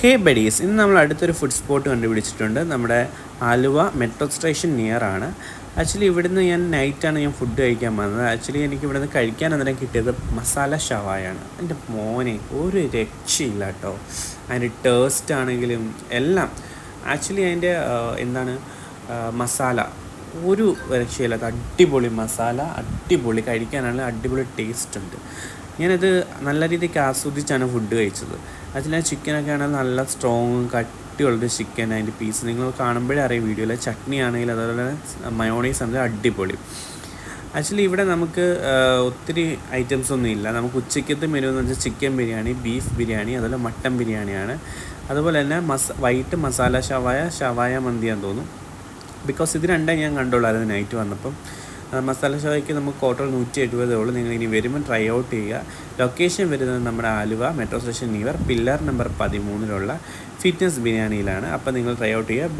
ഹേ buddies, ഇന്ന് നമ്മൾ അടുത്തൊരു ഫുഡ് സ്പോട്ട് കണ്ടുപിടിച്ചിട്ടുണ്ട്. നമ്മുടെ ആലുവ മെട്രോ സ്റ്റേഷൻ നിയർ ആണ്. ആക്ച്വലി ഇവിടുന്ന് നൈറ്റാണ് ഞാൻ ഫുഡ് കഴിക്കാൻ വന്നത്. ആക്ച്വലി എനിക്ക് ഇവിടുന്ന് കഴിക്കാൻ അന്നേരം കിട്ടിയത് മസാല ഷവായാണ്. എൻ്റെ മോനെ ഒരു രക്ഷയില്ല കേട്ടോ. അതിൻ്റെ ടേസ്റ്റ് ആണെങ്കിലും എല്ലാം. ആക്ച്വലി അതിൻ്റെ മസാല ഒരു രക്ഷയില്ലാത്ത അടിപൊളി മസാല, അടിപൊളി കഴിക്കാനാണെങ്കിൽ അടിപൊളി ടേസ്റ്റ് ഉണ്ട്. ഞാനത് നല്ല രീതിക്ക് ആസ്വദിച്ചാണ് ഫുഡ് കഴിച്ചത്. അതിൽ ആ ചിക്കനൊക്കെ ആണെങ്കിൽ നല്ല സ്ട്രോങ് കട്ടിയുള്ളൊരു ചിക്കൻ. അതിൻ്റെ പീസ് നിങ്ങൾ കാണുമ്പോഴേ അറിയാം വീഡിയോയിൽ. ചട്നി ആണെങ്കിൽ അതുപോലെ മയോണൈസ് ആണെങ്കിൽ അടിപൊളി. ആക്ച്വലി ഇവിടെ നമുക്ക് ഒത്തിരി ഐറ്റംസ് ഒന്നും ഇല്ല. നമുക്ക് ഉച്ചയ്ക്കത്തെ മെനു എന്ന് വെച്ചാൽ ചിക്കൻ ബിരിയാണി, ബീഫ് ബിരിയാണി, അതുപോലെ മട്ടൻ ബിരിയാണിയാണ്. അതുപോലെ തന്നെ വൈറ്റ് മസാല ഷവായ മന്തിയാന്ന് തോന്നും. ബിക്കോസ് ഇത് രണ്ടേ ഞാൻ കണ്ടുള്ളായിരുന്നു നൈറ്റ് വന്നപ്പം. മസാല ഷവായ്ക്ക് നമുക്ക് ടോട്ടൽ 170 ഉള്ളൂ. നിങ്ങൾ ഇനി വരുമ്പോൾ ട്രൈ ഔട്ട് ചെയ്യുക. ലൊക്കേഷൻ വരുന്നത് നമ്മുടെ Aluva metro station near pillar number 13 fitness ബിരിയാണിയിലാണ്. അപ്പോൾ നിങ്ങൾ ട്രൈ ഔട്ട് ചെയ്യുക.